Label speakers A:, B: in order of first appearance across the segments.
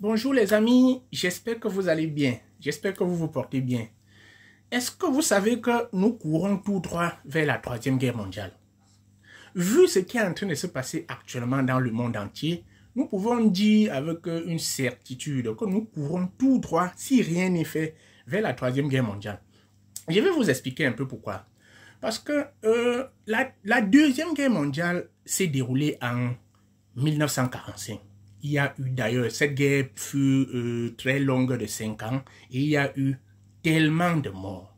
A: Bonjour les amis, j'espère que vous allez bien, j'espère que vous vous portez bien. Est-ce que vous savez que nous courons tout droit vers la Troisième Guerre mondiale? Vu ce qui est en train de se passer actuellement dans le monde entier, nous pouvons dire avec une certitude que nous courons tout droit, si rien n'est fait, vers la Troisième Guerre mondiale. Je vais vous expliquer un peu pourquoi. Parce que la Deuxième Guerre mondiale s'est déroulée en 1945. Il y a eu d'ailleurs, cette guerre fut très longue de 5 ans et il y a eu tellement de morts.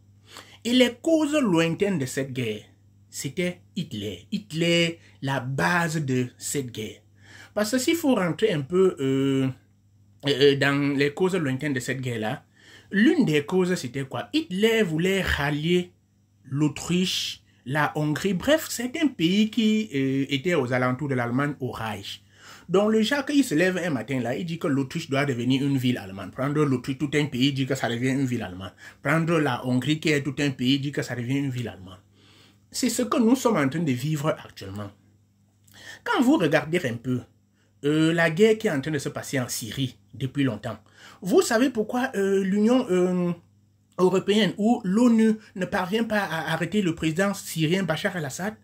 A: Et les causes lointaines de cette guerre, c'était Hitler. Hitler, la base de cette guerre. Parce que s'il faut rentrer un peu dans les causes lointaines de cette guerre-là, l'une des causes c'était quoi? Hitler voulait rallier l'Autriche, la Hongrie, bref, c'est un pays qui était aux alentours de l'Allemagne au Reich. Donc le Jacques, il se lève un matin là, il dit que l'Autriche doit devenir une ville allemande. Prendre l'Autriche, tout un pays, il dit que ça devient une ville allemande. Prendre la Hongrie, qui est tout un pays, il dit que ça devient une ville allemande. C'est ce que nous sommes en train de vivre actuellement. Quand vous regardez un peu la guerre qui est en train de se passer en Syrie depuis longtemps, vous savez pourquoi l'Union européenne ou l'ONU ne parvient pas à arrêter le président syrien Bachar el-Assad?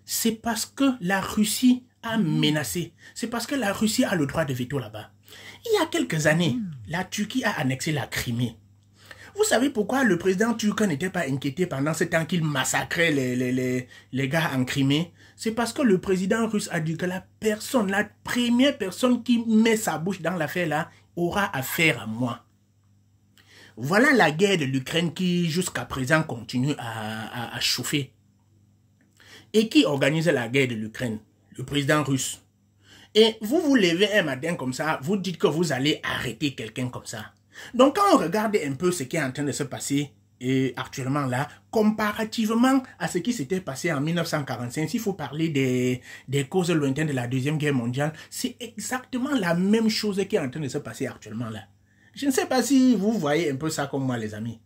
A: C'est parce que la Russie a menacé. C'est parce que la Russie a le droit de veto là-bas. Il y a quelques années, la Turquie a annexé la Crimée. Vous savez pourquoi le président turc n'était pas inquiété pendant ce temps qu'il massacrait les gars en Crimée? C'est parce que le président russe a dit que la première personne qui met sa bouche dans l'affaire là, aura affaire à moi. Voilà la guerre de l'Ukraine qui jusqu'à présent continue à chauffer. Et qui organise la guerre de l'Ukraine? Le président russe. Et vous vous levez un matin comme ça, vous dites que vous allez arrêter quelqu'un comme ça. Donc quand on regarde un peu ce qui est en train de se passer actuellement là, comparativement à ce qui s'était passé en 1945, s'il faut parler des causes lointaines de la Deuxième Guerre mondiale, c'est exactement la même chose qui est en train de se passer actuellement là. Je ne sais pas si vous voyez un peu ça comme moi les amis.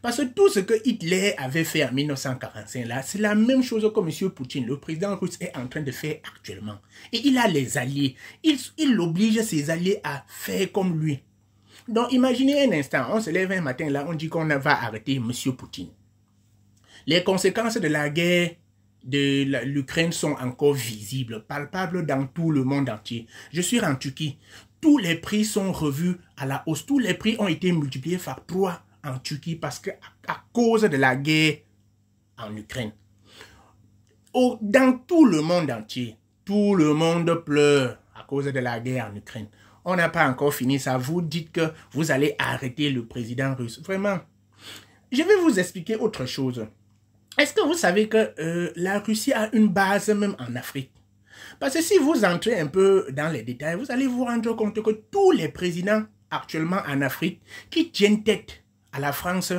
A: Parce que tout ce que Hitler avait fait en 1945 là, c'est la même chose que M. Poutine, le président russe, est en train de faire actuellement. Et il a les alliés. Il oblige ses alliés à faire comme lui. Donc imaginez un instant, on se lève un matin là, on dit qu'on va arrêter M. Poutine. Les conséquences de la guerre de l'Ukraine sont encore visibles, palpables dans tout le monde entier. Je suis en Turquie. Tous les prix sont revus à la hausse. Tous les prix ont été multipliés par 3 en Turquie parce que à cause de la guerre en Ukraine. Dans tout le monde entier, tout le monde pleure à cause de la guerre en Ukraine. On n'a pas encore fini ça. Vous dites que vous allez arrêter le président russe. Vraiment. Je vais vous expliquer autre chose. Est-ce que vous savez que la Russie a une base même en Afrique? Parce que si vous entrez un peu dans les détails, vous allez vous rendre compte que tous les présidents actuellement en Afrique qui tiennent tête à la France,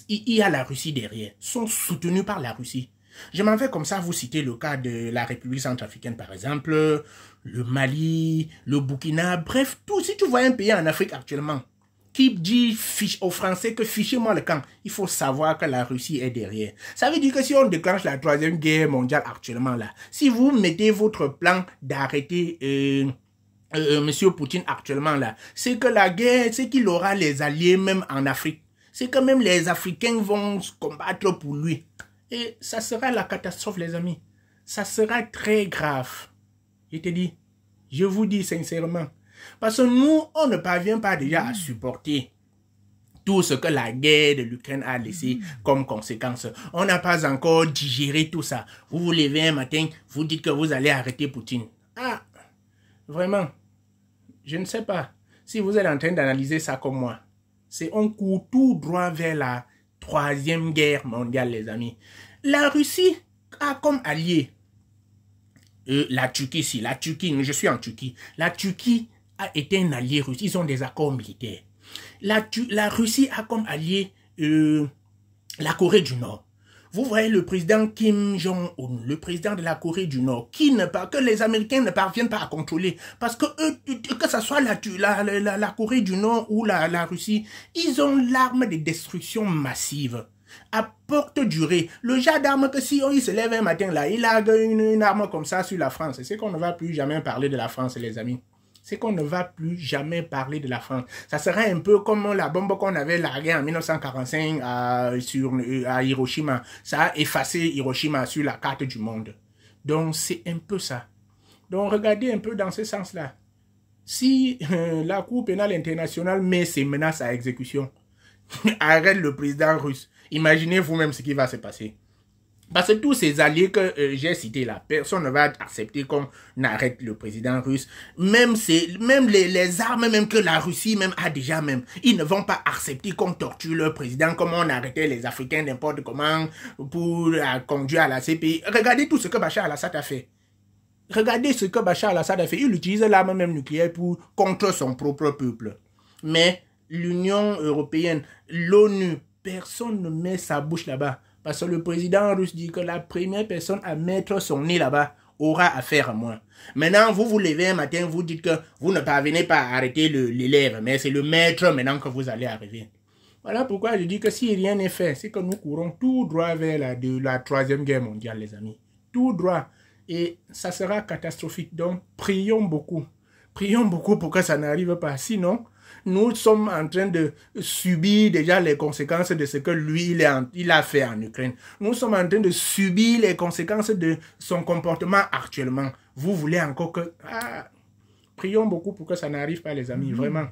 A: il y a la Russie derrière, sont soutenus par la Russie. Je m'en vais comme ça vous citer le cas de la République centrafricaine par exemple, le Mali, le Burkina, bref, tout. Si tu vois un pays en Afrique actuellement qui dit aux Français que fichez-moi le camp, il faut savoir que la Russie est derrière. Ça veut dire que si on déclenche la Troisième Guerre mondiale actuellement là, si vous mettez votre plan d'arrêter Monsieur Poutine actuellement là, c'est que la guerre, c'est qu'il aura les alliés même en Afrique. C'est que même les Africains vont se combattre pour lui. Et ça sera la catastrophe les amis. Ça sera très grave. Je te dis, je vous dis sincèrement. Parce que nous, on ne parvient pas déjà à supporter tout ce que la guerre de l'Ukraine a laissé comme conséquence. On n'a pas encore digéré tout ça. Vous vous levez un matin, vous dites que vous allez arrêter Poutine. Ah, vraiment, je ne sais pas si vous êtes en train d'analyser ça comme moi. C'est on court tout droit vers la Troisième Guerre mondiale, les amis. La Russie a comme allié la Turquie, je suis en Turquie. La Turquie a été un allié russe. Ils ont des accords militaires. La Russie a comme allié la Corée du Nord. Vous voyez le président Kim Jong-un, le président de la Corée du Nord, que les Américains ne parviennent pas à contrôler. Parce que eux, que ce soit la Corée du Nord ou la Russie, ils ont l'arme de destruction massive. À porte durée. Le genre d'arme que si il se lève un matin là, il a une arme comme ça sur la France. C'est qu'on ne va plus jamais parler de la France, les amis.
B: c'est qu'on ne va plus jamais parler de la France. Ça sera un peu comme la bombe qu'on avait larguée en 1945 à Hiroshima. Ça a effacé Hiroshima sur la carte du monde. Donc, c'est un peu ça. Donc, regardez un peu dans ce sens-là. Si la Cour pénale internationale met ses menaces à exécution, arrête le président russe, imaginez vous-même ce qui va se passer. Parce que tous ces alliés que j'ai cités là, personne ne va accepter qu'on arrête le président russe. Même les armes même que la Russie même a déjà même, ils ne vont pas accepter qu'on torture leur président comme on arrêtait les Africains n'importe comment pour conduire à la CPI. Regardez tout ce que Bachar al-Assad a fait. Regardez ce que Bachar al-Assad a fait. Il utilise l'arme même nucléaire contre son propre peuple. Mais l'Union européenne, l'ONU, personne ne met sa bouche là-bas. Parce que le président russe dit que la première personne à mettre son nez là-bas aura affaire à moi. Maintenant, vous vous levez un matin, vous dites que vous ne parvenez pas à arrêter l'élève, mais c'est le maître maintenant que vous allez arriver. Voilà pourquoi je dis que si rien n'est fait, c'est que nous courons tout droit vers la Troisième Guerre mondiale, les amis. Tout droit. Et ça sera catastrophique. Donc, prions beaucoup. Prions beaucoup pour que ça n'arrive pas. Sinon, nous sommes en train de subir déjà les conséquences de ce que lui, il a fait en Ukraine. Nous sommes en train de subir les conséquences de son comportement actuellement. Vous voulez encore que... prions beaucoup pour que ça n'arrive pas, les amis, vraiment.